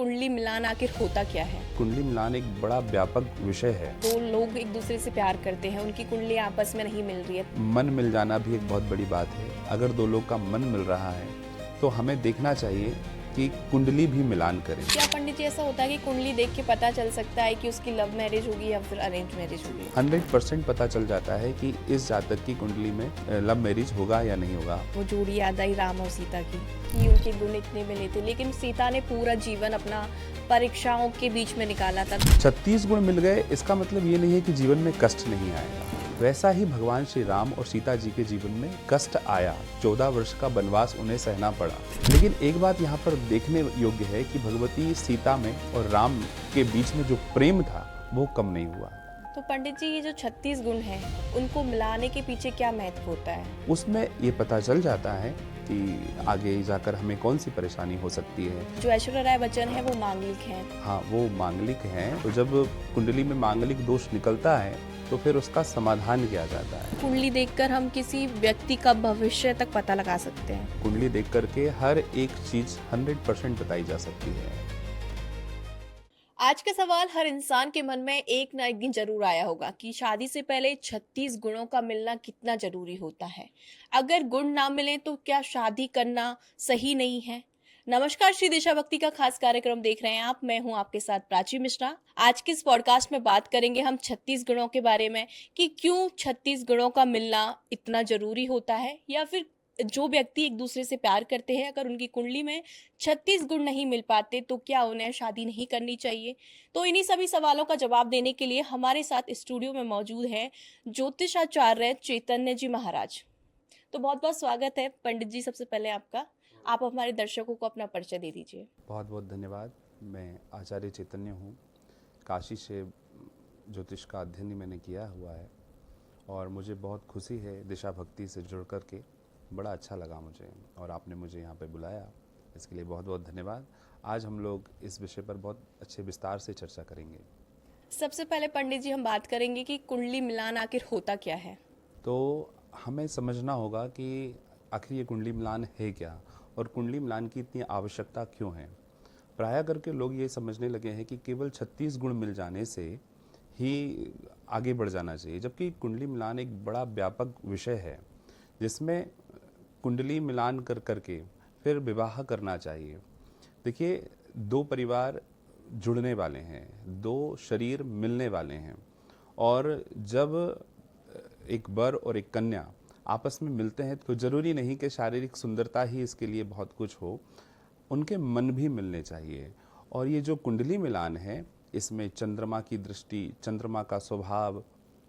कुंडली मिलान आखिर होता क्या है? कुंडली मिलान एक बड़ा व्यापक विषय है। दो लोग एक दूसरे से प्यार करते हैं, उनकी कुंडली आपस में नहीं मिल रही है। मन मिल जाना भी एक बहुत बड़ी बात है। अगर दो लोग का मन मिल रहा है तो हमें देखना चाहिए कि कुंडली भी मिलान करें। क्या पंडित जी ऐसा होता है कि कुंडली देख के पता चल सकता है कि उसकी लव मैरिज होगी या फिर अरेंज मैरिज होगी? 100% पता चल जाता है कि इस जातक की कुंडली में लव मैरिज होगा या नहीं होगा। वो जोड़ी याद आई राम और सीता की कि उनके गुण इतने मिले थे, लेकिन सीता ने पूरा जीवन अपना परीक्षाओं के बीच में निकाला था। 36 गुण मिल गए, इसका मतलब ये नहीं है कि जीवन में कष्ट नहीं आएगा। वैसा ही भगवान श्री राम और सीता जी के जीवन में कष्ट आया। 14 वर्ष का वनवास उन्हें सहना पड़ा। लेकिन एक बात यहाँ पर देखने योग्य है कि भगवती सीता में और राम के बीच में जो प्रेम था वो कम नहीं हुआ। तो पंडित जी, ये जो 36 गुण हैं, उनको मिलाने के पीछे क्या महत्व होता है? उसमें ये पता चल जाता है कि आगे जाकर हमें कौन सी परेशानी हो सकती है। जो ऐश्वर्या राय बच्चन है वो मांगलिक हैं। हाँ, वो मांगलिक हैं। तो जब कुंडली में मांगलिक दोष निकलता है तो फिर उसका समाधान किया जाता है। कुंडली देखकर हम किसी व्यक्ति का भविष्य तक पता लगा सकते हैं। कुंडली देख करके हर एक चीज 100% बताई जा सकती है। आज का सवाल हर इंसान के मन में एक ना एक दिन जरूर आया होगा कि शादी से पहले 36 गुणों का मिलना कितना जरूरी होता है। अगर गुण ना मिले तो क्या शादी करना सही नहीं है? नमस्कार, श्री दिशा भक्ति का खास कार्यक्रम देख रहे हैं आप। मैं हूं आपके साथ प्राची मिश्रा। आज के इस पॉडकास्ट में बात करेंगे हम 36 गुणों के बारे में कि क्यों 36 गुणों का मिलना इतना जरूरी होता है, या फिर जो व्यक्ति एक दूसरे से प्यार करते हैं अगर उनकी कुंडली में 36 गुण नहीं मिल पाते तो क्या उन्हें शादी नहीं करनी चाहिए? तो इन्हीं सभी सवालों का जवाब देने के लिए हमारे साथ स्टूडियो में मौजूद है ज्योतिषाचार्य चैतन्य जी महाराज। तो बहुत बहुत स्वागत है पंडित जी। सबसे पहले आपका, आप हमारे दर्शकों को अपना परिचय दे दीजिए। बहुत बहुत धन्यवाद। मैं आचार्य चैतन्य हूँ। काशी से ज्योतिष का अध्ययन ही मैंने किया हुआ है और मुझे बहुत खुशी है दिशा भक्ति से जुड़ कर के। बड़ा अच्छा लगा मुझे और आपने मुझे यहाँ पे बुलाया, इसके लिए बहुत बहुत धन्यवाद। आज हम लोग इस विषय पर बहुत अच्छे विस्तार से चर्चा करेंगे। सबसे पहले पंडित जी हम बात करेंगे कि कुंडली मिलान आखिर होता क्या है। तो हमें समझना होगा कि आखिर ये कुंडली मिलान है क्या और कुंडली मिलान की इतनी आवश्यकता क्यों है। प्रायः करके लोग ये समझने लगे हैं कि केवल 36 गुण मिल जाने से ही आगे बढ़ जाना चाहिए, जबकि कुंडली मिलान एक बड़ा व्यापक विषय है जिसमें कुंडली मिलान कर करके फिर विवाह करना चाहिए। देखिए, दो परिवार जुड़ने वाले हैं, दो शरीर मिलने वाले हैं और जब एक वर और एक कन्या आपस में मिलते हैं तो जरूरी नहीं कि शारीरिक सुंदरता ही इसके लिए बहुत कुछ हो, उनके मन भी मिलने चाहिए। और ये जो कुंडली मिलान है, इसमें चंद्रमा की दृष्टि, चंद्रमा का स्वभाव,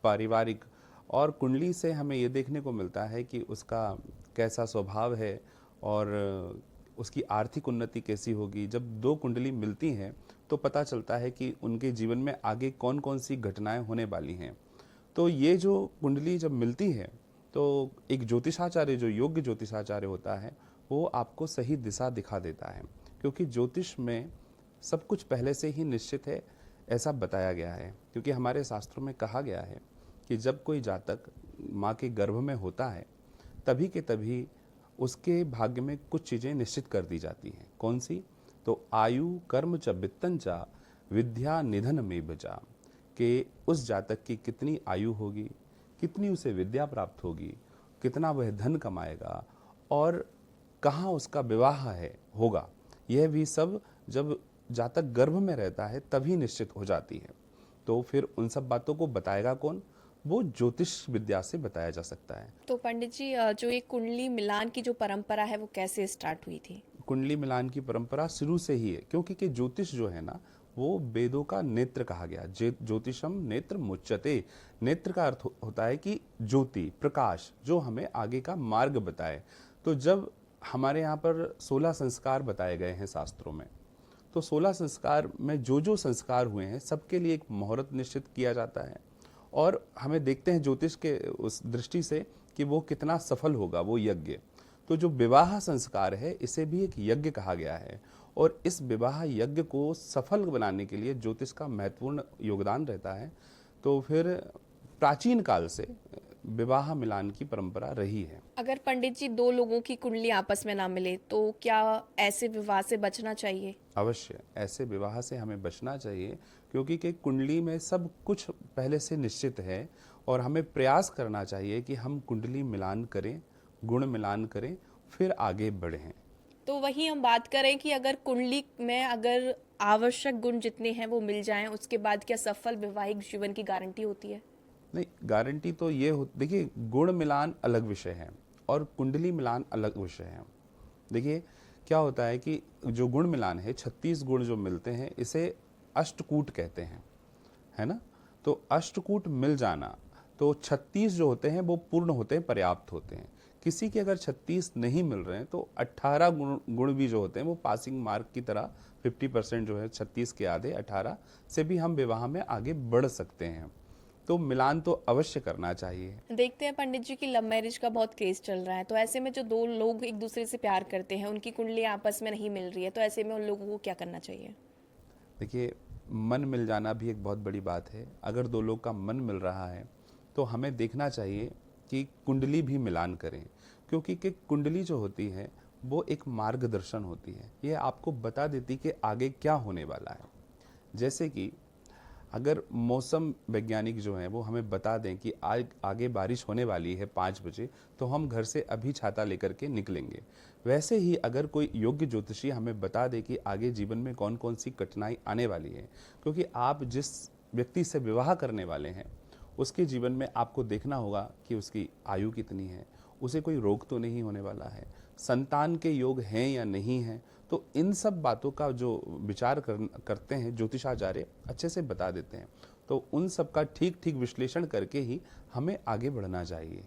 पारिवारिक और कुंडली से हमें ये देखने को मिलता है कि उसका कैसा स्वभाव है और उसकी आर्थिक उन्नति कैसी होगी। जब दो कुंडली मिलती हैं तो पता चलता है कि उनके जीवन में आगे कौन कौन सी घटनाएं होने वाली हैं। तो ये जो कुंडली जब मिलती है तो एक ज्योतिषाचार्य, जो योग्य ज्योतिषाचार्य होता है, वो आपको सही दिशा दिखा देता है, क्योंकि ज्योतिष में सब कुछ पहले से ही निश्चित है, ऐसा बताया गया है। क्योंकि हमारे शास्त्रों में कहा गया है कि जब कोई जातक माँ के गर्भ में होता है तभी के तभी उसके भाग्य में कुछ चीज़ें निश्चित कर दी जाती हैं। कौन सी? तो आयु कर्म च वित्तं च विद्या निधन में बचा, कि उस जातक की कितनी आयु होगी, कितनी उसे विद्या प्राप्त होगी, कितना वह धन कमाएगा और कहाँ उसका विवाह होगा। यह भी सब जब जातक गर्भ में रहता है तभी निश्चित हो जाती है। तो फिर उन सब बातों को बताएगा कौन? वो ज्योतिष विद्या से बताया जा सकता है। तो पंडित जी, जो ये कुंडली मिलान की जो परंपरा है वो कैसे स्टार्ट हुई थी? कुंडली मिलान की परंपरा शुरू से ही है, क्योंकि कि ज्योतिष जो है ना, वो वेदों का नेत्र कहा गया। ज्योतिषम नेत्र मुच्यते। नेत्र का अर्थ होता है कि ज्योति, प्रकाश, जो हमें आगे का मार्ग बताए। तो जब हमारे यहाँ पर 16 संस्कार बताए गए हैं शास्त्रों में, तो 16 संस्कार में जो जो संस्कार हुए हैं सबके लिए एक मुहूर्त निश्चित किया जाता है और हमें देखते हैं ज्योतिष के उस दृष्टि से कि वो कितना सफल होगा वो यज्ञ। तो जो विवाह संस्कार है, इसे भी एक यज्ञ कहा गया है और इस विवाह यज्ञ को सफल बनाने के लिए ज्योतिष का महत्वपूर्ण योगदान रहता है। तो फिर प्राचीन काल से विवाह मिलान की परंपरा रही है। अगर पंडित जी दो लोगों की कुंडली आपस में ना मिले तो क्या ऐसे विवाह से बचना चाहिए? अवश्य ऐसे विवाह से हमें बचना चाहिए, क्योंकि कि कुंडली में सब कुछ पहले से निश्चित है और हमें प्रयास करना चाहिए कि हम कुंडली मिलान करें, गुण मिलान करें, फिर आगे बढ़ें। तो वही हम बात करें कि अगर कुंडली में अगर आवश्यक गुण जितने हैं वो मिल जाएं, उसके बाद क्या सफल वैवाहिक जीवन की गारंटी होती है? नहीं, गारंटी तो ये हो, देखिए गुण मिलान अलग विषय है और कुंडली मिलान अलग विषय है। देखिए क्या होता है कि जो गुण मिलान है, 36 गुण जो मिलते हैं, इसे अष्टकूट कहते हैं, है ना। तो अष्टकूट मिल जाना, तो 36 जो होते हैं वो पूर्ण होते हैं, पर्याप्त होते हैं। किसी के अगर 36 नहीं मिल रहे हैं तो 18 गुण भी जो होते हैं वो पासिंग मार्क की तरह 50% जो है 36 के आधे 18 से भी हम विवाह में आगे बढ़ सकते हैं। तो मिलान तो अवश्य करना चाहिए। देखते हैं पंडित जी की लव मैरिज का बहुत केस चल रहा है, तो ऐसे में जो दो लोग एक दूसरे से प्यार करते हैं, उनकी कुंडली आपस में नहीं मिल रही है, तो ऐसे में उन लोगों को क्या करना चाहिए? देखिए, मन मिल जाना भी एक बहुत बड़ी बात है। अगर दो लोग का मन मिल रहा है तो हमें देखना चाहिए कि कुंडली भी मिलान करें, क्योंकि कि कुंडली जो होती है वो एक मार्गदर्शन होती है। ये आपको बता देती कि आगे क्या होने वाला है। जैसे कि अगर मौसम वैज्ञानिक जो हैं वो हमें बता दें कि आगे बारिश होने वाली है 5 बजे, तो हम घर से अभी छाता लेकर के निकलेंगे। वैसे ही अगर कोई योग्य ज्योतिषी हमें बता दे कि आगे जीवन में कौन कौन सी कठिनाई आने वाली है, क्योंकि आप जिस व्यक्ति से विवाह करने वाले हैं उसके जीवन में आपको देखना होगा कि उसकी आयु कितनी है, उसे कोई रोग तो नहीं होने वाला है, संतान के योग हैं या नहीं हैं। तो इन सब बातों का जो विचार करते हैं ज्योतिषाचार्य, अच्छे से बता देते हैं। तो उन सब का ठीक ठीक विश्लेषण करके ही हमें आगे बढ़ना चाहिए।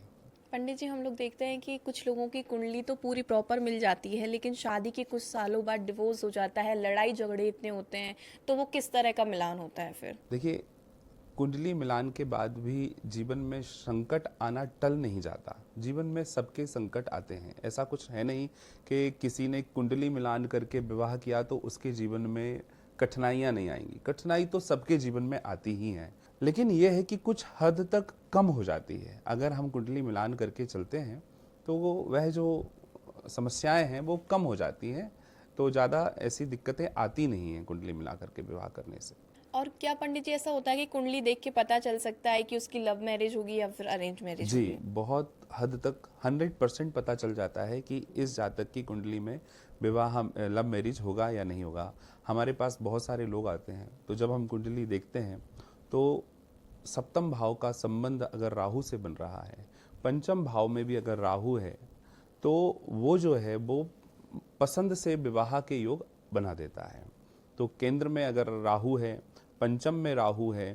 पंडित जी, हम लोग देखते हैं कि कुछ लोगों की कुंडली तो पूरी प्रॉपर मिल जाती है, लेकिन शादी के कुछ सालों बाद डिवोर्स हो जाता है, लड़ाई झगड़े इतने होते हैं, तो वो किस तरह का मिलान होता है फिर? देखिए, कुंडली मिलान के बाद भी जीवन में संकट आना टल नहीं जाता। जीवन में सबके संकट आते हैं। ऐसा कुछ है नहीं कि किसी ने कुंडली मिलान करके विवाह किया तो उसके जीवन में कठिनाइयां नहीं आएंगी। कठिनाई तो सबके जीवन में आती ही हैं, लेकिन यह है कि कुछ हद तक कम हो जाती है। अगर हम कुंडली मिलान करके चलते हैं तो वह जो समस्याएं हैं वो कम हो जाती हैं। तो ज़्यादा ऐसी दिक्कतें आती नहीं हैं कुंडली मिला करके विवाह करने से। और क्या पंडित जी ऐसा होता है कि कुंडली देख के पता चल सकता है कि उसकी लव मैरिज होगी या फिर अरेंज मैरिज जी, होगी? बहुत हद तक 100% पता चल जाता है कि इस जातक की कुंडली में विवाह लव मैरिज होगा या नहीं होगा। हमारे पास बहुत सारे लोग आते हैं, तो जब हम कुंडली देखते हैं तो सप्तम भाव का संबंध अगर राहु से बन रहा है, पंचम भाव में भी अगर राहु है, तो वो जो है वो पसंद से विवाह के योग बना देता है। तो केंद्र में अगर राहु है, पंचम में राहु है,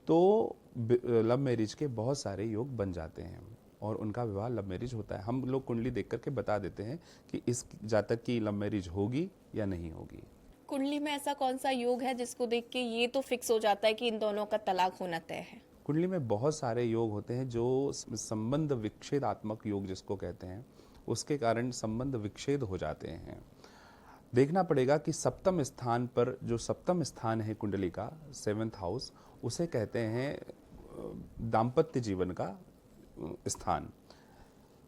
तो लव मैरिज के बहुत सारे योग बन जाते हैं और उनका विवाह लव मैरिज होता है। हम लोग कुंडली देख करके बता देते हैं कि इस जातक की लव मैरिज होगी या नहीं होगी। कुंडली में ऐसा कौन सा योग है जिसको देख के ये तो फिक्स हो जाता है कि इन दोनों का तलाक होना तय है? कुंडली में बहुत सारे योग होते हैं जो संबंध विच्छेदात्मक योग जिसको कहते हैं, उसके कारण संबंध विच्छेद हो जाते हैं। देखना पड़ेगा कि सप्तम स्थान पर, जो सप्तम स्थान है कुंडली का, 7th हाउस, उसे कहते हैं दाम्पत्य जीवन का स्थान।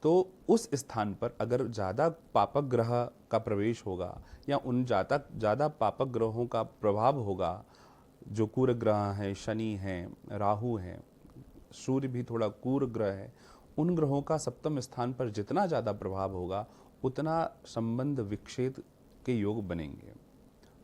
तो उस स्थान पर अगर ज़्यादा पापक ग्रह का प्रवेश होगा या उन ज़्यादा पापक ग्रहों का प्रभाव होगा, जो क्रूर ग्रह हैं, शनि हैं, राहु हैं, सूर्य भी थोड़ा क्रूर ग्रह है, उन ग्रहों का सप्तम स्थान पर जितना ज़्यादा प्रभाव होगा उतना संबंध विच्छेद के योग बनेंगे।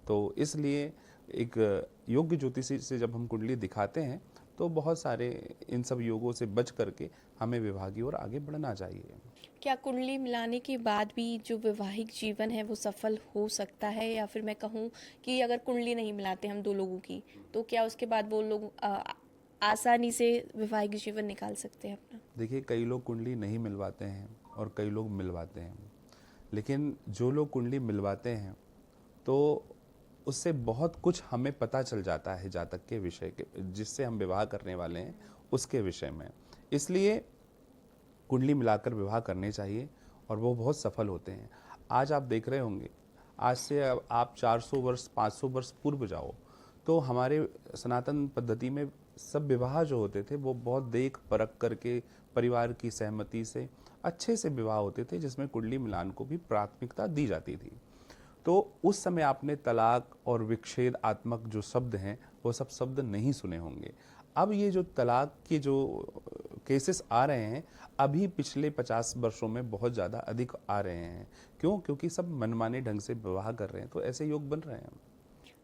तो इसलिए एक योग्य ज्योतिषी से जब हम कुंडली दिखाते हैं तो बहुत सारे इन सब योगों से बच करके हमें विवाह की ओर आगे बढ़ना चाहिए। क्या कुंडली मिलाने के बाद भी जो वैवाहिक जीवन है वो सफल हो सकता है, या फिर मैं कहूँ कि अगर कुंडली नहीं मिलाते हम दो लोगों की, तो क्या उसके बाद वो लोग आसानी से वैवाहिक जीवन निकाल सकते हैं अपना? देखिए, कई लोग कुंडली नहीं मिलवाते हैं और कई लोग मिलवाते हैं, लेकिन जो लोग कुंडली मिलवाते हैं तो उससे बहुत कुछ हमें पता चल जाता है जातक के विषय के, जिससे हम विवाह करने वाले हैं उसके विषय में। इसलिए कुंडली मिलाकर विवाह करने चाहिए और वो बहुत सफल होते हैं। आज आप देख रहे होंगे, आज से आप 400 वर्ष 500 वर्ष पूर्व जाओ तो हमारे सनातन पद्धति में सब विवाह जो होते थे वो बहुत देख परख करके परिवार की सहमति से अच्छे से विवाह होते थे, जिसमें कुंडली मिलान को भी प्राथमिकता दी जाती थी। तो उस समय आपने तलाक और विच्छेदात्मक जो शब्द हैं वो सब शब्द नहीं सुने होंगे। अब ये जो तलाक के जो केसेस आ रहे हैं अभी पिछले 50 वर्षों में बहुत ज़्यादा अधिक आ रहे हैं। क्यों? क्योंकि सब मनमाने ढंग से विवाह कर रहे हैं, तो ऐसे योग बन रहे हैं।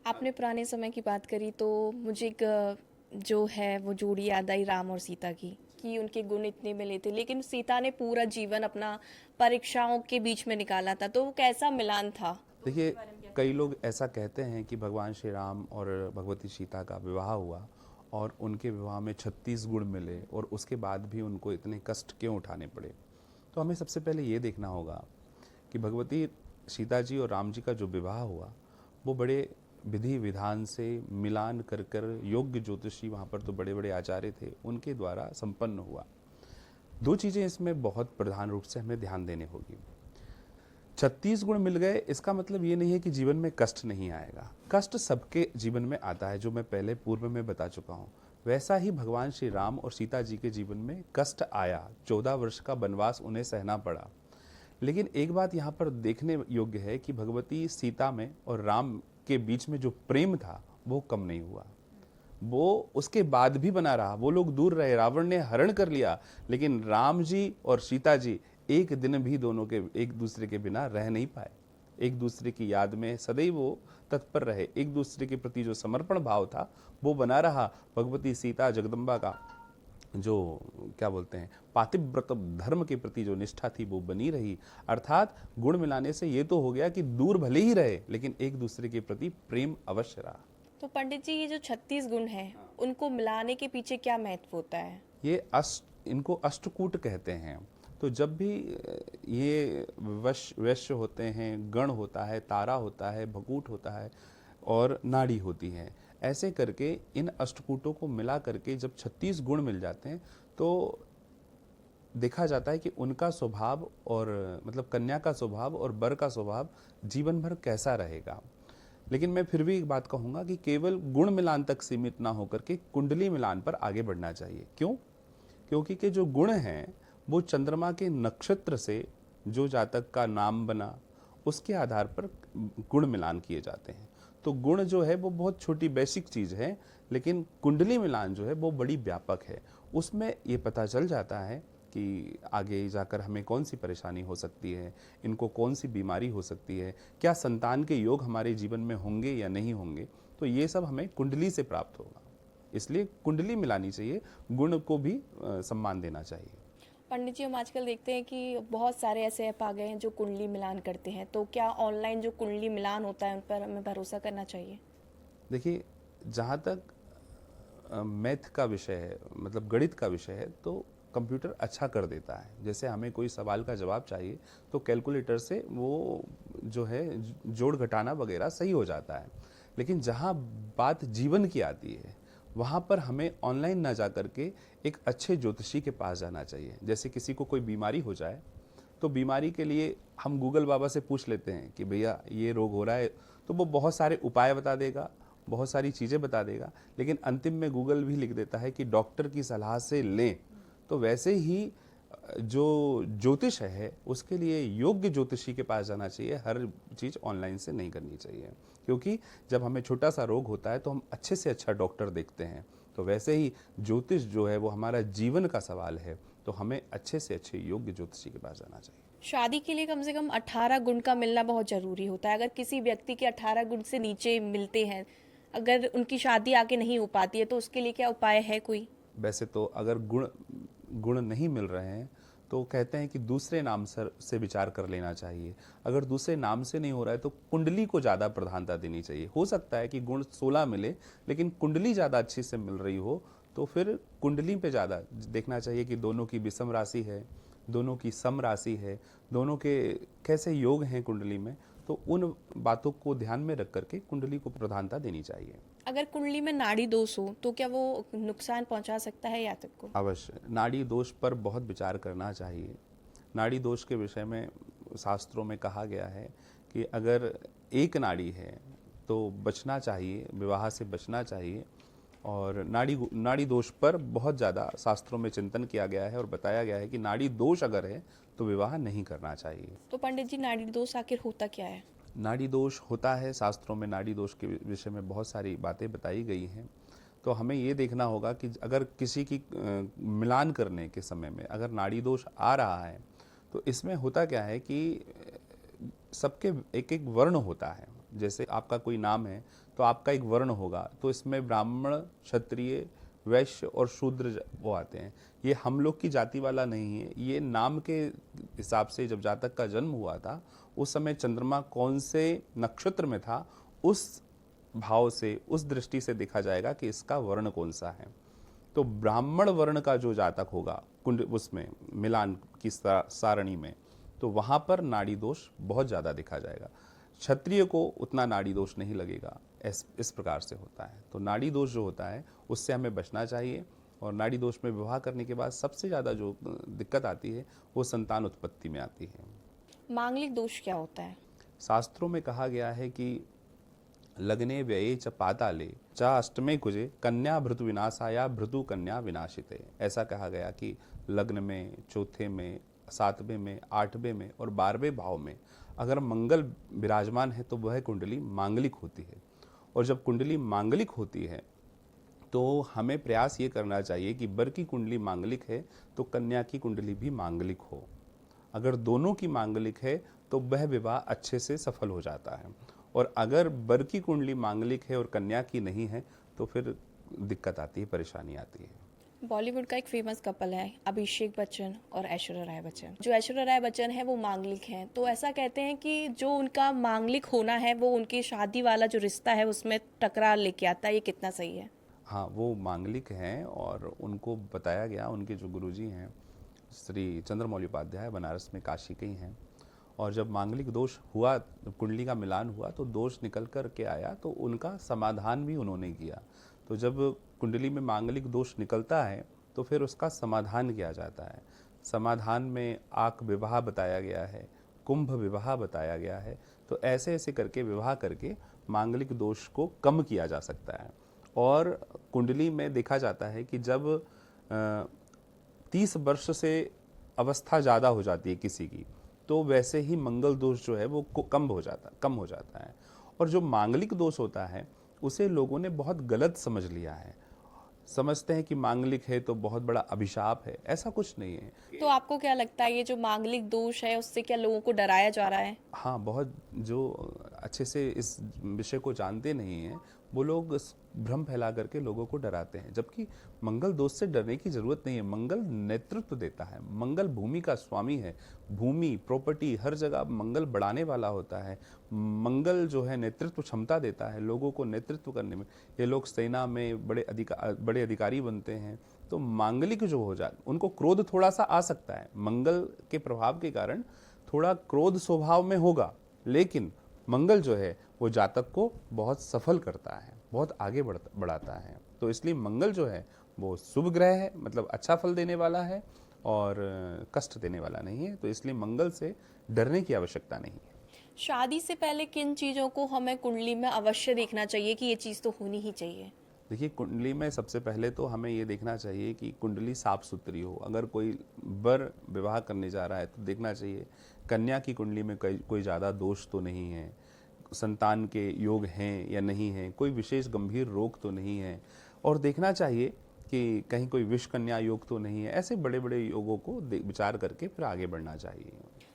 आपने पुराने समय की बात करी तो मुझे एक जो है वो जोड़ी याद आई राम और सीता की, कि उनके गुण इतने मिले थे, लेकिन सीता ने पूरा जीवन अपना परीक्षाओं के बीच में निकाला था, तो वो कैसा मिलान था? देखिए, कई लोग ऐसा कहते हैं कि भगवान श्री राम और भगवती सीता का विवाह हुआ और उनके विवाह में 36 गुण मिले और उसके बाद भी उनको इतने कष्ट क्यों उठाने पड़े। तो हमें सबसे पहले ये देखना होगा कि भगवती सीता जी और राम जी का जो विवाह हुआ वो बड़े विधि विधान से मिलान कर कर योग्य ज्योतिषी, वहाँ पर तो बड़े बड़े आचार्य थे, उनके द्वारा संपन्न हुआ। दो चीज़ें इसमें बहुत प्रधान रूप से हमें ध्यान देने होगी। 36 गुण मिल गए इसका मतलब ये नहीं है कि जीवन में कष्ट नहीं आएगा। कष्ट सबके जीवन में आता है, जो मैं पहले पूर्व में बता चुका हूँ। वैसा ही भगवान श्री राम और सीता जी के जीवन में कष्ट आया, 14 वर्ष का वनवास उन्हें सहना पड़ा। लेकिन एक बात यहाँ पर देखने योग्य है कि भगवती सीता में और राम के बीच में जो प्रेम था वो कम नहीं हुआ, वो उसके बाद भी बना रहा। वो लोग दूर रहे, रावण ने हरण कर लिया, लेकिन राम जी और सीता जी एक दिन भी दोनों के एक दूसरे के बिना रह नहीं पाए। एक दूसरे की याद में सदैव वो तत्पर रहे। एक दूसरे के प्रति जो समर्पण भाव था वो बना रहा। भगवती सीता जगदम्बा का जो क्या बोलते हैं पातिव्रत धर्म के प्रति जो निष्ठा थी वो बनी रही। अर्थात गुण मिलाने से ये तो हो गया कि दूर भले ही रहे लेकिन एक दूसरे के प्रति प्रेम अवश्य रहा। तो पंडित जी, ये जो 36 गुण हैं उनको मिलाने के पीछे क्या महत्व होता है? ये इनको अष्टकूट कहते हैं। तो जब भी ये वैश्य होते हैं, गण होता है, तारा होता है, भकूट होता है और नाड़ी होती है, ऐसे करके इन अष्टकूटों को मिला करके जब 36 गुण मिल जाते हैं तो देखा जाता है कि उनका स्वभाव और मतलब कन्या का स्वभाव और वर का स्वभाव जीवन भर कैसा रहेगा। लेकिन मैं फिर भी एक बात कहूँगा कि केवल गुण मिलान तक सीमित ना होकर के कुंडली मिलान पर आगे बढ़ना चाहिए। क्यों? क्योंकि के जो गुण हैं वो चंद्रमा के नक्षत्र से जो जातक का नाम बना उसके आधार पर गुण मिलान किए जाते हैं। तो गुण जो है वो बहुत छोटी बेसिक चीज़ है, लेकिन कुंडली मिलान जो है वो बड़ी व्यापक है। उसमें ये पता चल जाता है कि आगे जाकर हमें कौन सी परेशानी हो सकती है, इनको कौन सी बीमारी हो सकती है, क्या संतान के योग हमारे जीवन में होंगे या नहीं होंगे। तो ये सब हमें कुंडली से प्राप्त होगा, इसलिए कुंडली मिलानी चाहिए, गुण को भी सम्मान देना चाहिए। पंडित जी, हम आजकल देखते हैं कि बहुत सारे ऐसे ऐप आ गए हैं जो कुंडली मिलान करते हैं, तो क्या ऑनलाइन जो कुंडली मिलान होता है उन पर हमें भरोसा करना चाहिए? देखिए, जहाँ तक मैथ का विषय है, मतलब गणित का विषय है, तो कंप्यूटर अच्छा कर देता है। जैसे हमें कोई सवाल का जवाब चाहिए तो कैलकुलेटर से वो जो है जोड़ घटाना वगैरह सही हो जाता है। लेकिन जहाँ बात जीवन की आती है वहाँ पर हमें ऑनलाइन ना जा करके एक अच्छे ज्योतिषी के पास जाना चाहिए। जैसे किसी को कोई बीमारी हो जाए तो बीमारी के लिए हम गूगल बाबा से पूछ लेते हैं कि भैया ये रोग हो रहा है, तो वो बहुत सारे उपाय बता देगा, बहुत सारी चीज़ें बता देगा, लेकिन अंतिम में गूगल भी लिख देता है कि डॉक्टर की सलाह से लें। तो वैसे ही जो ज्योतिष है उसके लिए योग्य ज्योतिषी के पास जाना चाहिए, हर चीज़ ऑनलाइन से नहीं करनी चाहिए। क्योंकि जब हमें छोटा सा रोग होता है तो हम अच्छे से अच्छा डॉक्टर देखते हैं, तो वैसे ही ज्योतिष जो है वो हमारा जीवन का सवाल है, तो हमें अच्छे से अच्छे योग्य ज्योतिषी के पास जाना चाहिए। शादी के लिए कम से कम 18 गुण का मिलना बहुत ज़रूरी होता है। अगर किसी व्यक्ति के 18 गुण से नीचे मिलते हैं, अगर उनकी शादी आगे नहीं हो पाती है, तो उसके लिए क्या उपाय है कोई? वैसे तो अगर गुण नहीं मिल रहे हैं तो कहते हैं कि दूसरे नाम से विचार कर लेना चाहिए। अगर दूसरे नाम से नहीं हो रहा है तो कुंडली को ज़्यादा प्रधानता देनी चाहिए। हो सकता है कि गुण 16 मिले लेकिन कुंडली ज़्यादा अच्छी से मिल रही हो, तो फिर कुंडली पे ज़्यादा देखना चाहिए कि दोनों की विषम राशि है, दोनों की सम राशि है, दोनों के कैसे योग हैं कुंडली में। तो उन बातों को ध्यान में रख करके कुंडली को प्रधानता देनी चाहिए। अगर कुंडली में नाड़ी दोष हो तो क्या वो नुकसान पहुंचा सकता है जातक को? अवश्य नाड़ी दोष पर बहुत विचार करना चाहिए। नाड़ी दोष के विषय में शास्त्रों में कहा गया है कि अगर एक नाड़ी है तो बचना चाहिए, विवाह से बचना चाहिए। और नाड़ी दोष पर बहुत ज़्यादा शास्त्रों में चिंतन किया गया है और बताया गया है कि नाड़ी दोष अगर है तो विवाह नहीं करना चाहिए। तो पंडित जी, नाड़ी दोष आखिर होता क्या है? नाड़ी दोष होता है, शास्त्रों में नाड़ी दोष के विषय में बहुत सारी बातें बताई गई हैं। तो हमें ये देखना होगा कि अगर किसी की मिलान करने के समय में अगर नाड़ी दोष आ रहा है तो इसमें होता क्या है कि सबके एक एक वर्ण होता है। जैसे आपका कोई नाम है तो आपका एक वर्ण होगा, तो इसमें ब्राह्मण, क्षत्रिय, वैश्य और शूद्र वो आते हैं। ये हम लोग की जाति वाला नहीं है, ये नाम के हिसाब से जब जातक का जन्म हुआ था उस समय चंद्रमा कौन से नक्षत्र में था, उस भाव से, उस दृष्टि से देखा जाएगा कि इसका वर्ण कौन सा है। तो ब्राह्मण वर्ण का जो जातक होगा कुंड उसमें मिलान की सारणी में, तो वहाँ पर नाड़ी दोष बहुत ज़्यादा देखा जाएगा। क्षत्रिय को उतना नाड़ी दोष नहीं लगेगा। इस प्रकार से होता है। तो नाड़ी दोष जो होता है उससे हमें बचना चाहिए। और नाड़ी दोष में विवाह करने के बाद सबसे ज़्यादा जो दिक्कत आती है वो संतान उत्पत्ति में आती है। मांगलिक दोष क्या होता है? शास्त्रों में कहा गया है कि लग्ने व्यये च पाताले च अष्टमे कुजे कन्या भृतु विनाशाया भृतु कन्या विनाशिते। ऐसा कहा गया कि लग्न में, चौथे में, सातवें में, आठवें में और 12वें भाव में अगर मंगल विराजमान है तो वह कुंडली मांगलिक होती है। और जब कुंडली मांगलिक होती है तो हमें प्रयास ये करना चाहिए कि वर की कुंडली मांगलिक है तो कन्या की कुंडली भी मांगलिक हो। अगर दोनों की मांगलिक है तो वह विवाह अच्छे से सफल हो जाता है। और अगर वर की कुंडली मांगलिक है और कन्या की नहीं है तो फिर दिक्कत आती है, परेशानी आती है। बॉलीवुड का एक फेमस कपल है अभिषेक बच्चन और ऐश्वर्या राय बच्चन। जो ऐश्वर्या राय बच्चन है वो मांगलिक हैं, तो ऐसा कहते हैं कि जो उनका मांगलिक होना है वो उनकी शादी वाला जो रिश्ता है उसमें टकरार लेके आता है। ये कितना सही है? हाँ, वो मांगलिक हैं और उनको बताया गया, उनके जो गुरुजी हैं श्री चंद्रमौली उपाध्याय बनारस में काशी के ही हैं, और जब मांगलिक दोष हुआ, कुंडली का मिलान हुआ तो दोष निकल कर के आया तो उनका समाधान भी उन्होंने किया। तो जब कुंडली में मांगलिक दोष निकलता है तो फिर उसका समाधान किया जाता है। समाधान में आक विवाह बताया गया है, कुंभ विवाह बताया गया है। तो ऐसे ऐसे करके विवाह करके मांगलिक दोष को कम किया जा सकता है। और कुंडली में देखा जाता है कि जब 30 वर्ष से अवस्था ज़्यादा हो जाती है किसी की, तो वैसे ही मंगल दोष जो है वो कम हो जाता है। और जो मांगलिक दोष होता है उसे लोगों ने बहुत गलत समझ लिया है। समझते हैं कि मांगलिक है तो बहुत बड़ा अभिशाप है, ऐसा कुछ नहीं है। तो आपको क्या लगता है ये जो मांगलिक दोष है उससे क्या लोगों को डराया जा रहा है? हाँ, बहुत जो अच्छे से इस विषय को जानते नहीं हैं वो लोग भ्रम फैला करके लोगों को डराते हैं, जबकि मंगल दोष से डरने की जरूरत नहीं है। मंगल नेतृत्व देता है, मंगल भूमि का स्वामी है। भूमि, प्रॉपर्टी, हर जगह मंगल बढ़ाने वाला होता है। मंगल जो है नेतृत्व क्षमता देता है लोगों को नेतृत्व करने में। ये लोग सेना में बड़े अधिकारी बनते हैं। तो मांगलिक जो हो जाए उनको क्रोध थोड़ा सा आ सकता है, मंगल के प्रभाव के कारण थोड़ा क्रोध स्वभाव में होगा, लेकिन मंगल जो है वो जातक को बहुत सफल करता है, बहुत आगे बढ़ाता है। तो इसलिए मंगल जो है वो शुभ ग्रह है, मतलब अच्छा फल देने वाला है और कष्ट देने वाला नहीं है। तो इसलिए मंगल से डरने की आवश्यकता नहीं है। शादी से पहले किन चीज़ों को हमें कुंडली में अवश्य देखना चाहिए कि ये चीज़ तो होनी ही चाहिए? देखिए, कुंडली में सबसे पहले तो हमें ये देखना चाहिए कि कुंडली साफ सुथरी हो। अगर कोई वर विवाह करने जा रहा है तो देखना चाहिए कन्या की कुंडली में कोई ज़्यादा दोष तो नहीं है, संतान के योग हैं या नहीं हैं, कोई विशेष गंभीर रोग तो नहीं है, और देखना चाहिए कि कहीं कोई विष कन्या योग तो नहीं है। ऐसे बड़े बड़े योगों को विचार करके फिर आगे बढ़ना चाहिए।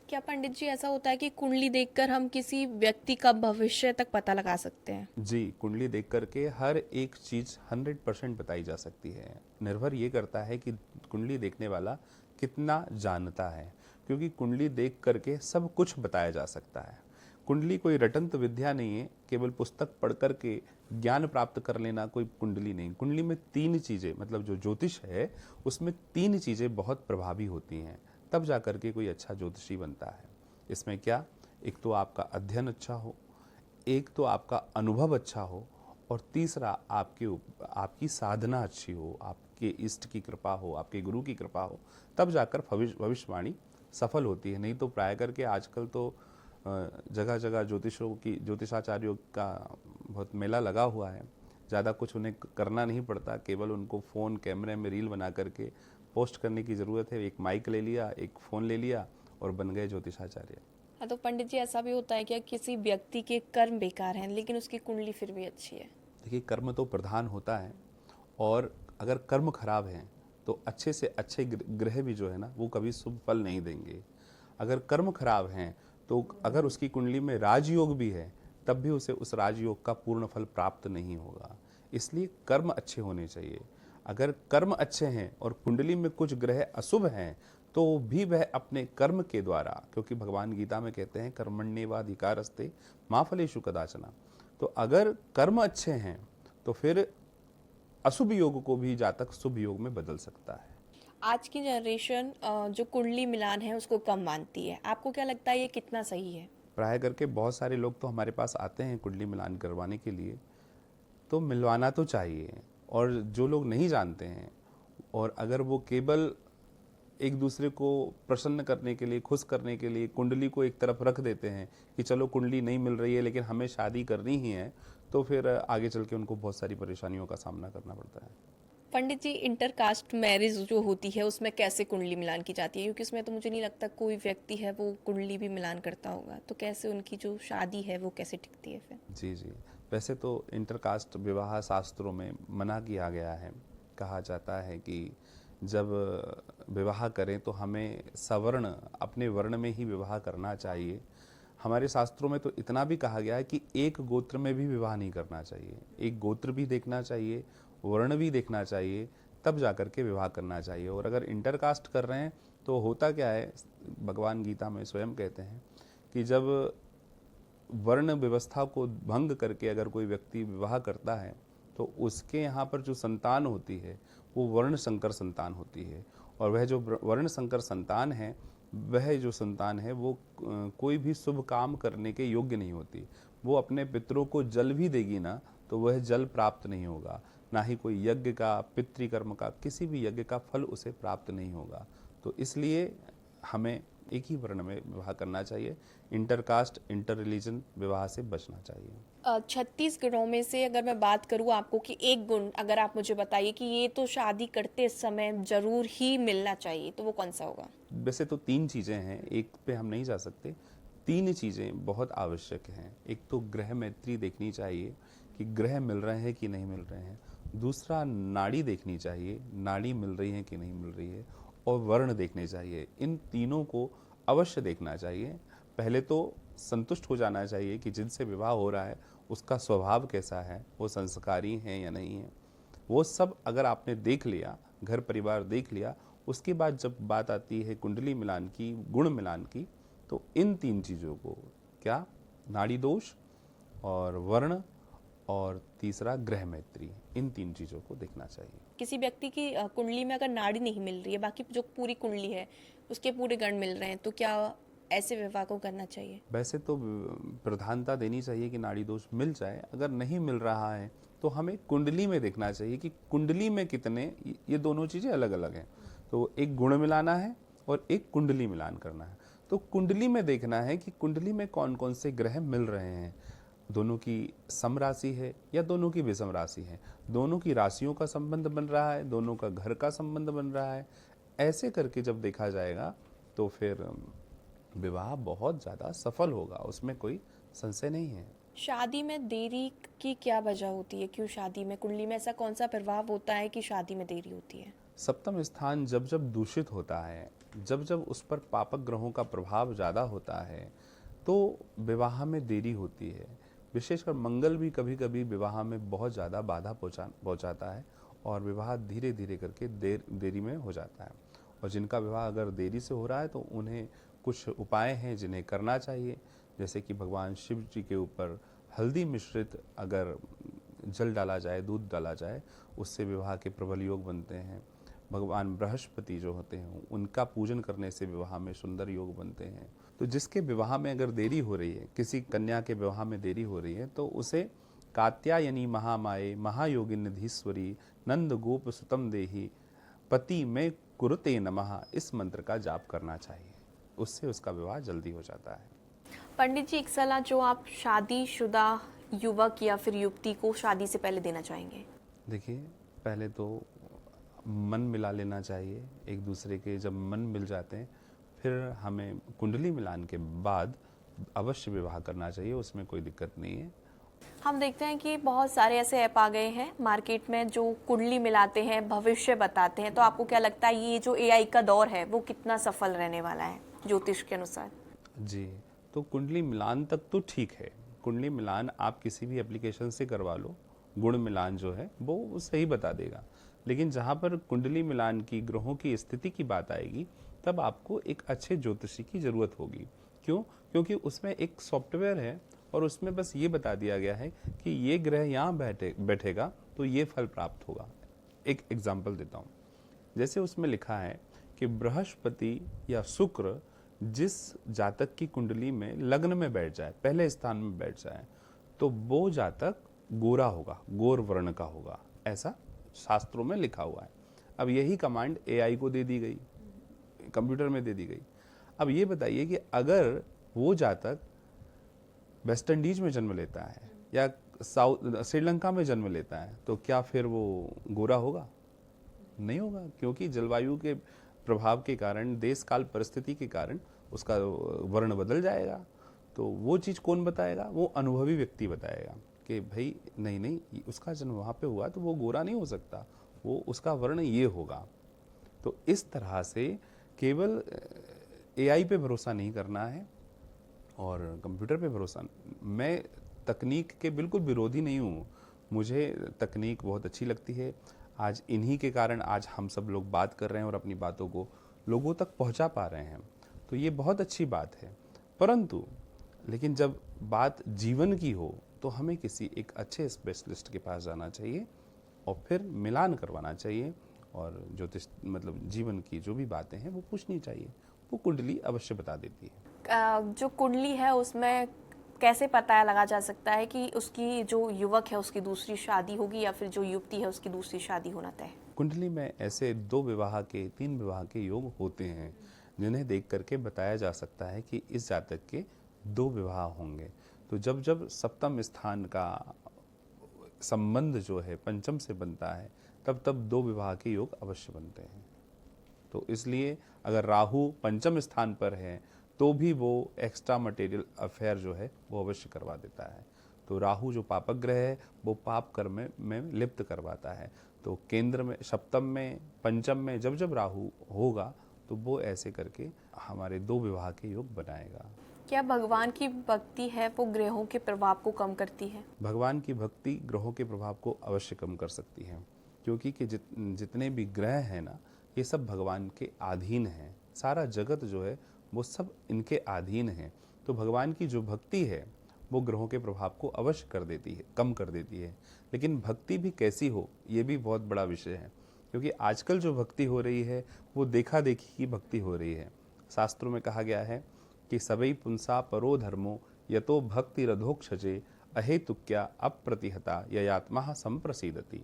क्या पंडित जी ऐसा होता है कि कुंडली देखकर हम किसी व्यक्ति का भविष्य तक पता लगा सकते हैं? जी, कुंडली देख करके हर एक चीज़ 100% बताई जा सकती है। निर्भर ये करता है कि कुंडली देखने वाला कितना जानता है, क्योंकि कुंडली देख करके सब कुछ बताया जा सकता है। कुंडली कोई रटंत विद्या नहीं है, केवल पुस्तक पढ़ करके ज्ञान प्राप्त कर लेना कोई कुंडली नहीं। कुंडली में 3 चीज़ें, मतलब जो ज्योतिष है उसमें 3 चीज़ें बहुत प्रभावी होती हैं, तब जा कर के कोई अच्छा ज्योतिषी बनता है। इसमें क्या, एक तो आपका अध्ययन अच्छा हो, एक तो आपका अनुभव अच्छा हो, और तीसरा आपकी साधना अच्छी हो, आपके इष्ट की कृपा हो, आपके गुरु की कृपा हो, तब जाकर भविष्यवाणी सफल होती है। नहीं तो प्राय करके आजकल तो जगह जगह ज्योतिषाचार्यों का बहुत मेला लगा हुआ है। ज़्यादा कुछ उन्हें करना नहीं पड़ता, केवल उनको फ़ोन कैमरे में रील बना करके पोस्ट करने की ज़रूरत है। एक माइक ले लिया, एक फ़ोन ले लिया और बन गए ज्योतिषाचार्य। हाँ, तो पंडित जी ऐसा भी होता है क्या किसी व्यक्ति के कर्म बेकार हैं लेकिन उसकी कुंडली फिर भी अच्छी है? देखिए, कर्म तो प्रधान होता है, और अगर कर्म खराब हैं तो अच्छे से अच्छे ग्रह भी जो है ना वो कभी शुभ फल नहीं देंगे। अगर कर्म खराब हैं तो अगर उसकी कुंडली में राजयोग भी है तब भी उसे उस राजयोग का पूर्ण फल प्राप्त नहीं होगा। इसलिए कर्म अच्छे होने चाहिए। अगर कर्म अच्छे हैं और कुंडली में कुछ ग्रह अशुभ हैं तो भी वह अपने कर्म के द्वारा, क्योंकि भगवान गीता में कहते हैं कर्मण्येवाधिकारस्ते मा फलेषु कदाचन, तो अगर कर्म अच्छे हैं तो फिर अशुभ योग को भी जातक शुभ योग में बदल सकता है। आज की जनरेशन जो कुंडली मिलान है उसको कम मानती है, आपको क्या लगता है ये कितना सही है? प्राय करके बहुत सारे लोग तो हमारे पास आते हैं कुंडली मिलान करवाने के लिए, तो मिलवाना तो चाहिए। और जो लोग नहीं जानते हैं और अगर वो केवल एक दूसरे को प्रसन्न करने के लिए, खुश करने के लिए कुंडली को एक तरफ रख देते हैं कि चलो कुंडली नहीं मिल रही है लेकिन हमें शादी करनी ही है, तो फिर आगे चल के उनको बहुत सारी परेशानियों का सामना करना पड़ता है। पंडित जी इंटरकास्ट मैरिज जो होती है उसमें कैसे कुंडली मिलान की जाती है? क्योंकि उसमें तो मुझे नहीं लगता कोई व्यक्ति है वो कुंडली भी मिलान करता होगा, तो कैसे उनकी जो शादी है वो कैसे टिकती है फिर? जी जी, वैसे तो इंटरकास्ट विवाह शास्त्रों में मना किया गया है। कहा जाता है कि जब विवाह करें तो हमें सवर्ण, अपने वर्ण में ही विवाह करना चाहिए। हमारे शास्त्रों में तो इतना भी कहा गया है कि एक गोत्र में भी विवाह नहीं करना चाहिए, एक गोत्र भी देखना चाहिए, वर्ण भी देखना चाहिए, तब जाकर के विवाह करना चाहिए। और अगर इंटरकास्ट कर रहे हैं तो होता क्या है, भगवान गीता में स्वयं कहते हैं कि जब वर्ण व्यवस्था को भंग करके अगर कोई व्यक्ति विवाह करता है तो उसके यहाँ पर जो संतान होती है वो वर्ण संकर संतान होती है। और वह जो वर्ण संकर संतान है, वह जो संतान है वो कोई भी शुभ काम करने के योग्य नहीं होती। वो अपने पितरों को जल भी देगी ना तो वह जल प्राप्त नहीं होगा, ना ही कोई यज्ञ का, पितृकर्म का, किसी भी यज्ञ का फल उसे प्राप्त नहीं होगा। तो इसलिए हमें एक ही वर्ण में विवाह करना चाहिए। इंटरकास्ट, इंटर रिलीजन विवाह से बचना चाहिए। 36 गुणों में से अगर मैं बात करूँ आपको कि एक गुण अगर आप मुझे बताइए कि ये तो शादी करते समय जरूर ही मिलना चाहिए, तो वो कौन सा होगा? वैसे तो 3 चीज़ें हैं, एक पे हम नहीं जा सकते। 3 चीज़ें बहुत आवश्यक हैं। एक तो ग्रह मैत्री देखनी चाहिए कि ग्रह मिल रहे हैं कि नहीं मिल रहे हैं। दूसरा, नाड़ी देखनी चाहिए, नाड़ी मिल रही है कि नहीं मिल रही है। और वर्ण देखने चाहिए। इन तीनों को अवश्य देखना चाहिए। पहले तो संतुष्ट हो जाना चाहिए कि जिनसे विवाह हो रहा है उसका स्वभाव कैसा है, वो संस्कारी हैं या नहीं है। वो सब अगर आपने देख लिया, घर परिवार देख लिया, उसके बाद जब बात आती है कुंडली मिलान की, गुण मिलान की, तो इन 3 चीज़ों को, क्या, नाड़ी दोष और वर्ण और तीसरा ग्रह मैत्री, इन 3 चीज़ों को देखना चाहिए। किसी व्यक्ति की कुंडली में अगर नाड़ी नहीं मिल रही है, बाकी जो पूरी कुंडली है उसके पूरे गण मिल रहे हैं, तो क्या ऐसे विवाह को करना चाहिए? वैसे तो प्रधानता देनी चाहिए कि नाड़ी दोष मिल जाए। अगर नहीं मिल रहा है तो हमें कुंडली में देखना चाहिए कि कुंडली में कितने, ये दोनों चीज़ें अलग अलग हैं। तो एक गुण मिलाना है और एक कुंडली मिलान करना है। तो कुंडली में देखना है कि कुंडली में कौन कौन से ग्रह मिल रहे हैं, दोनों की सम राशि है या दोनों की विषम राशि है, दोनों की राशियों का संबंध बन रहा है, दोनों का घर का संबंध बन रहा है। ऐसे करके जब देखा जाएगा तो फिर विवाह बहुत ज़्यादा सफल होगा, उसमें कोई संशय नहीं है। शादी में देरी की क्या वजह होती है? क्यों शादी में, कुंडली में ऐसा कौन सा प्रभाव होता है कि शादी में देरी होती है? सप्तम स्थान जब जब दूषित होता है, जब जब उस पर पापक ग्रहों का प्रभाव ज़्यादा होता है तो विवाह में देरी होती है। विशेषकर मंगल भी कभी कभी विवाह में बहुत ज़्यादा बाधा पहुँचाता है और विवाह धीरे धीरे करके देरी में हो जाता है। और जिनका विवाह अगर देरी से हो रहा है तो उन्हें कुछ उपाय हैं जिन्हें करना चाहिए। जैसे कि भगवान शिव जी के ऊपर हल्दी मिश्रित अगर जल डाला जाए, दूध डाला जाए, उससे विवाह के प्रबल योग बनते हैं। भगवान बृहस्पति जो होते हैं उनका पूजन करने से विवाह में सुंदर योग बनते हैं। तो जिसके विवाह में अगर देरी हो रही है, किसी कन्या के विवाह में देरी हो रही है, तो उसे कात्यायनी महामाये महायोगिनिधीश्वरी नंद गोप सुतम देही पति में कुरुते नमः, इस मंत्र का जाप करना चाहिए। उससे उसका विवाह जल्दी हो जाता है। पंडित जी एक सलाह, जो आप शादीशुदा युवक या फिर युवती को शादी से पहले देना चाहेंगे? देखिए, पहले तो मन मिला लेना चाहिए एक दूसरे के। जब मन मिल जाते हैं फिर हमें कुंडली मिलान के बाद अवश्य विवाह करना चाहिए, उसमें कोई दिक्कत नहीं है। हम देखते हैं कि बहुत सारे ऐसे ऐप आ गए हैं मार्केट में जो कुंडली मिलाते हैं, भविष्य बताते हैं। तो आपको क्या लगता है ये जो एआई का दौर है वो कितना सफल रहने वाला है ज्योतिष के अनुसार? जी, तो कुंडली मिलान तक तो ठीक है। कुंडली मिलान आप किसी भी एप्लीकेशन से करवा लो, गुण मिलान जो है वो सही बता देगा। लेकिन जहाँ पर कुंडली मिलान की ग्रहों की स्थिति की बात आएगी तब आपको एक अच्छे ज्योतिषी की ज़रूरत होगी। क्यों? क्योंकि उसमें एक सॉफ्टवेयर है और उसमें बस ये बता दिया गया है कि ये ग्रह यहाँ बैठेगा तो ये फल प्राप्त होगा। एक एग्जाम्पल देता हूँ। जैसे उसमें लिखा है कि बृहस्पति या शुक्र जिस जातक की कुंडली में लग्न में बैठ जाए, पहले स्थान में बैठ जाए, तो वो जातक गोरा होगा, गोर वर्ण का होगा, ऐसा शास्त्रों में लिखा हुआ है। अब यही कमांड एआई को दे दी गई, कंप्यूटर में दे दी गई। अब ये बताइए कि अगर वो जातक वेस्ट इंडीज में जन्म लेता है या श्रीलंका में जन्म लेता है तो क्या फिर वो गोरा होगा? नहीं होगा, क्योंकि जलवायु के प्रभाव के कारण, देश काल परिस्थिति के कारण उसका वर्ण बदल जाएगा। तो वो चीज़ कौन बताएगा? वो अनुभवी व्यक्ति बताएगा कि भाई नहीं नहीं, उसका जन्म वहाँ पे हुआ तो वो गोरा नहीं हो सकता, वो उसका वर्ण ये होगा। तो इस तरह से केवल एआई पे भरोसा नहीं करना है और कंप्यूटर पे भरोसा। मैं तकनीक के बिल्कुल विरोधी नहीं हूँ, मुझे तकनीक बहुत अच्छी लगती है। आज इन्हीं के कारण आज हम सब लोग बात कर रहे हैं और अपनी बातों को लोगों तक पहुंचा पा रहे हैं, तो ये बहुत अच्छी बात है। परंतु लेकिन जब बात जीवन की हो तो हमें किसी एक अच्छे स्पेशलिस्ट के पास जाना चाहिए और फिर मिलान करवाना चाहिए और ज्योतिष मतलब जीवन की जो भी बातें हैं वो पूछनी चाहिए। वो कुंडली अवश्य बता देती है। जो कुंडली है उसमें कैसे पता लगा जा सकता है कि उसकी जो युवक है उसकी दूसरी शादी होगी या फिर जो युवती है उसकी दूसरी शादी होना तय है? कुंडली में ऐसे 2 विवाह के 3 विवाह के योग होते हैं जिन्हें देख करके बताया जा सकता है कि इस जातक के 2 विवाह होंगे। तो जब जब सप्तम स्थान का संबंध जो है पंचम से बनता है तब तब 2 विवाह के योग अवश्य बनते हैं। तो इसलिए अगर राहु पंचम स्थान पर है तो भी वो एक्स्ट्रा मटेरियल अफेयर जो है वो अवश्य करवा देता है। तो राहु जो पापक ग्रह है वो पाप कर्म में लिप्त करवाता है। तो केंद्र में, सप्तम में, पंचम में जब जब राहु होगा तो वो ऐसे करके हमारे 2 विवाह के योग बनाएगा। क्या भगवान की भक्ति है वो ग्रहों के प्रभाव को कम करती है? भगवान की भक्ति ग्रहों के प्रभाव को अवश्य कम कर सकती है, क्योंकि कि जितने भी ग्रह हैं ना, ये सब भगवान के अधीन हैं। सारा जगत जो है वो सब इनके अधीन है। तो भगवान की जो भक्ति है वो ग्रहों के प्रभाव को अवश्य कर देती है, कम कर देती है। लेकिन भक्ति भी कैसी हो ये भी बहुत बड़ा विषय है, क्योंकि आजकल जो भक्ति हो रही है वो देखा देखी की भक्ति हो रही है। शास्त्रों में कहा गया है कि सबई पुंसा परो धर्मो यतो भक्ति रधोक्षजे अहेतुक्या अप्रतिहता ययात्मा संप्रसीदति।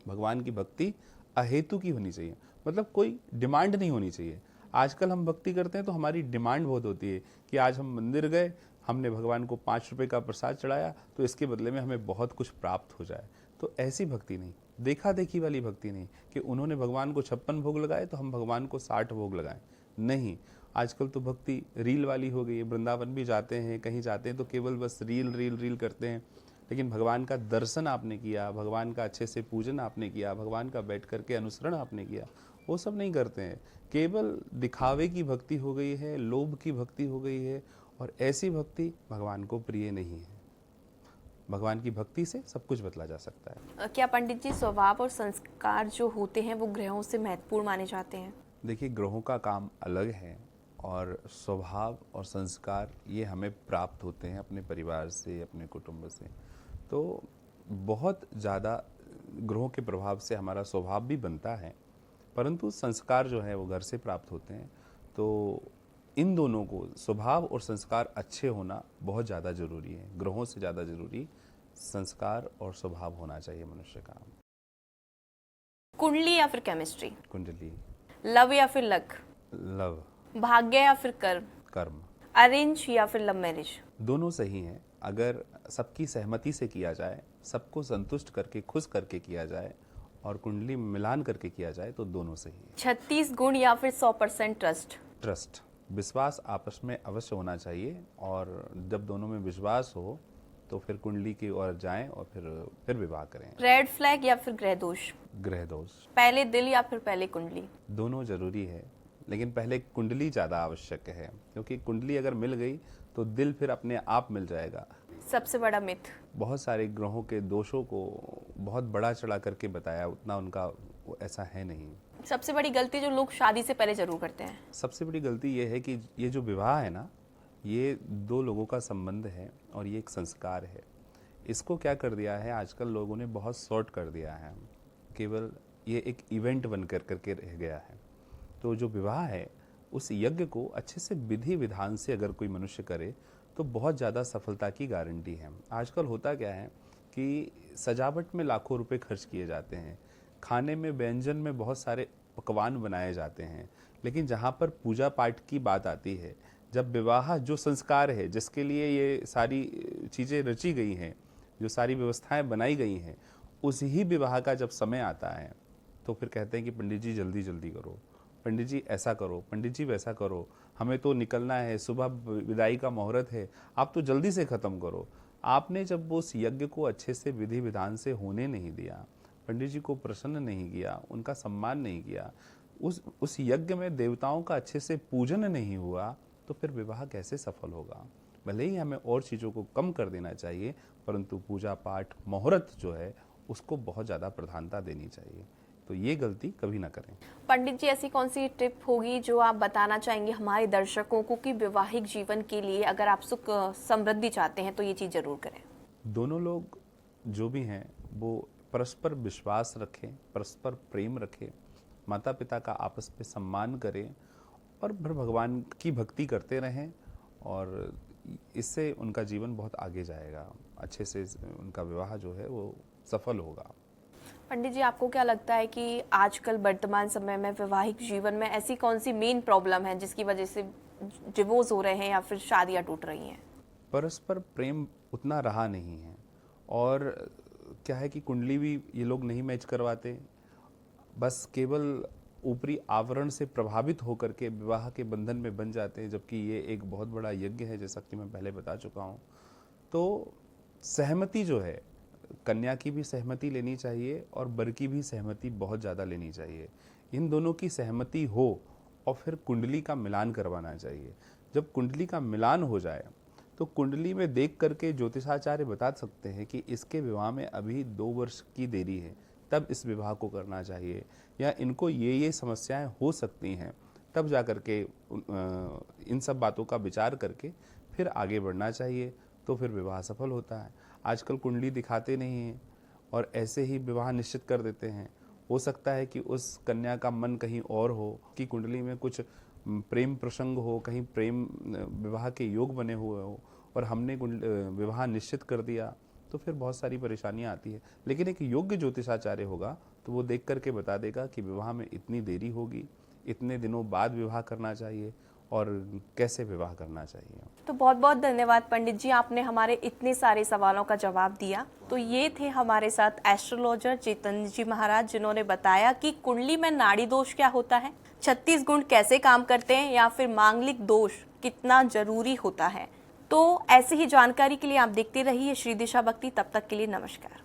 भगवान की भक्ति अहेतु की होनी चाहिए, मतलब कोई डिमांड नहीं होनी चाहिए। आजकल हम भक्ति करते हैं तो हमारी डिमांड बहुत होती है कि आज हम मंदिर गए, हमने भगवान को 5 रुपए का प्रसाद चढ़ाया तो इसके बदले में हमें बहुत कुछ प्राप्त हो जाए। तो ऐसी भक्ति नहीं, देखा देखी वाली भक्ति नहीं कि उन्होंने भगवान को 56 भोग लगाए तो हम भगवान को 60 भोग लगाएं। नहीं, आजकल तो भक्ति रील वाली हो गई है। वृंदावन भी जाते हैं, कहीं जाते हैं तो केवल बस रील रील रील करते हैं, लेकिन भगवान का दर्शन आपने किया, भगवान का अच्छे से पूजन आपने किया, भगवान का बैठ करके अनुसरण आपने किया, वो सब नहीं करते हैं। केवल दिखावे की भक्ति हो गई है, लोभ की भक्ति हो गई है, और ऐसी भक्ति भगवान को प्रिय नहीं है। भगवान की भक्ति से सब कुछ बदला जा सकता है। क्या पंडित जी स्वभाव और संस्कार जो होते हैं वो ग्रहों से महत्वपूर्ण माने जाते हैं? देखिए, ग्रहों का काम अलग है और स्वभाव और संस्कार ये हमें प्राप्त होते हैं अपने परिवार से, अपने कुटुंब से। तो बहुत ज़्यादा ग्रहों के प्रभाव से हमारा स्वभाव भी बनता है, परंतु संस्कार जो है वो घर से प्राप्त होते हैं। तो इन दोनों को, स्वभाव और संस्कार अच्छे होना बहुत ज़्यादा जरूरी है। ग्रहों से ज़्यादा जरूरी संस्कार और स्वभाव होना चाहिए मनुष्य का। कुंडली या फिर केमिस्ट्री? कुंडली। लव या फिर लक? लव। भाग्य या फिर कर्म? कर्म। अरेंज या फिर लव मैरिज? दोनों सही हैं, अगर सबकी सहमति से किया जाए, सबको संतुष्ट करके खुश करके किया जाए और कुंडली मिलान करके किया जाए तो दोनों सही है। 36 गुण या फिर 100% ट्रस्ट? ट्रस्ट, विश्वास आपस में अवश्य होना चाहिए, और जब दोनों में विश्वास हो तो फिर कुंडली की ओर जाएं और फिर विवाह करें। रेड फ्लैग या फिर ग्रह दोष? ग्रह दोष, पहले दिल या फिर पहले कुंडली? दोनों जरूरी है, लेकिन पहले कुंडली ज़्यादा आवश्यक है, क्योंकि कुंडली अगर मिल गई तो दिल फिर अपने आप मिल जाएगा। सबसे बड़ा मिथ? बहुत सारे ग्रहों के दोषों को बहुत बड़ा चढ़ा करके बताया, उतना उनका ऐसा है नहीं। सबसे बड़ी गलती जो लोग शादी से पहले जरूर करते हैं? सबसे बड़ी गलती ये है कि ये जो विवाह है ना, ये दो लोगों का संबंध है और ये एक संस्कार है। इसको क्या कर दिया है आजकल लोगों ने, बहुत शॉर्ट कर दिया है, केवल ये एक इवेंट बन करके रह गया है। तो जो विवाह है उस यज्ञ को अच्छे से विधि विधान से अगर कोई मनुष्य करे तो बहुत ज़्यादा सफलता की गारंटी है। आजकल होता क्या है कि सजावट में लाखों रुपए खर्च किए जाते हैं, खाने में व्यंजन में बहुत सारे पकवान बनाए जाते हैं, लेकिन जहाँ पर पूजा पाठ की बात आती है, जब विवाह जो संस्कार है जिसके लिए ये सारी चीज़ें रची गई हैं, जो सारी व्यवस्थाएं बनाई गई हैं, उस ही विवाह का जब समय आता है तो फिर कहते हैं कि पंडित जी जल्दी जल्दी करो, पंडित जी ऐसा करो, पंडित जी वैसा करो, हमें तो निकलना है, सुबह विदाई का मुहूर्त है, आप तो जल्दी से ख़त्म करो। आपने जब उस यज्ञ को अच्छे से विधि विधान से होने नहीं दिया, पंडित जी को प्रसन्न नहीं किया, उनका सम्मान नहीं किया, उस यज्ञ में देवताओं का अच्छे से पूजन नहीं हुआ, तो फिर विवाह कैसे सफल होगा। भले ही हमें और चीज़ों को कम कर देना चाहिए, परंतु पूजा पाठ मुहूर्त जो है उसको बहुत ज़्यादा प्रधानता देनी चाहिए। तो ये गलती कभी ना करें। पंडित जी, ऐसी कौन सी टिप होगी जो आप बताना चाहेंगे हमारे दर्शकों को कि वैवाहिक जीवन के लिए अगर आप सुख समृद्धि चाहते हैं तो ये चीज़ जरूर करें? दोनों लोग जो भी हैं वो परस्पर विश्वास रखें, परस्पर प्रेम रखें, माता पिता का आपस में सम्मान करें और फिर भगवान की भक्ति करते रहें, और इससे उनका जीवन बहुत आगे जाएगा, अच्छे से उनका विवाह जो है वो सफल होगा। पंडित जी, आपको क्या लगता है कि आजकल वर्तमान समय में वैवाहिक जीवन में ऐसी कौन सी मेन प्रॉब्लम है जिसकी वजह से डिवोर्स हो रहे हैं या फिर शादियां टूट रही हैं? परस्पर प्रेम उतना रहा नहीं है, और क्या है कि कुंडली भी ये लोग नहीं मैच करवाते, बस केवल ऊपरी आवरण से प्रभावित होकर के विवाह के बंधन में बन जाते हैं, जबकि ये एक बहुत बड़ा यज्ञ है, जैसा कि मैं पहले बता चुका हूँ। तो सहमति जो है, कन्या की भी सहमति लेनी चाहिए और वर की भी सहमति बहुत ज़्यादा लेनी चाहिए। इन दोनों की सहमति हो और फिर कुंडली का मिलान करवाना चाहिए। जब कुंडली का मिलान हो जाए तो कुंडली में देख करके ज्योतिषाचार्य बता सकते हैं कि इसके विवाह में अभी 2 वर्ष की देरी है, तब इस विवाह को करना चाहिए, या इनको ये समस्याएं हो सकती हैं, तब जा कर के इन सब बातों का विचार करके फिर आगे बढ़ना चाहिए, तो फिर विवाह सफल होता है। आजकल कुंडली दिखाते नहीं हैं और ऐसे ही विवाह निश्चित कर देते हैं। हो सकता है कि उस कन्या का मन कहीं और हो, कि कुंडली में कुछ प्रेम प्रसंग हो, कहीं प्रेम विवाह के योग बने हुए हो, और हमने विवाह निश्चित कर दिया, तो फिर बहुत सारी परेशानियां आती है। लेकिन एक योग्य ज्योतिषाचार्य होगा तो वो देख करके बता देगा कि विवाह में इतनी देरी होगी, इतने दिनों बाद विवाह करना चाहिए और कैसे विवाह करना चाहिए। तो बहुत बहुत धन्यवाद पंडित जी, आपने हमारे इतने सारे सवालों का जवाब दिया। तो ये थे हमारे साथ एस्ट्रोलॉजर चैतन्य जी महाराज, जिन्होंने बताया कि कुंडली में नाड़ी दोष क्या होता है, 36 गुण कैसे काम करते हैं, या फिर मांगलिक दोष कितना जरूरी होता है। तो ऐसी ही जानकारी के लिए आप देखते रहिए श्री दिशा भक्ति। तब तक के लिए नमस्कार।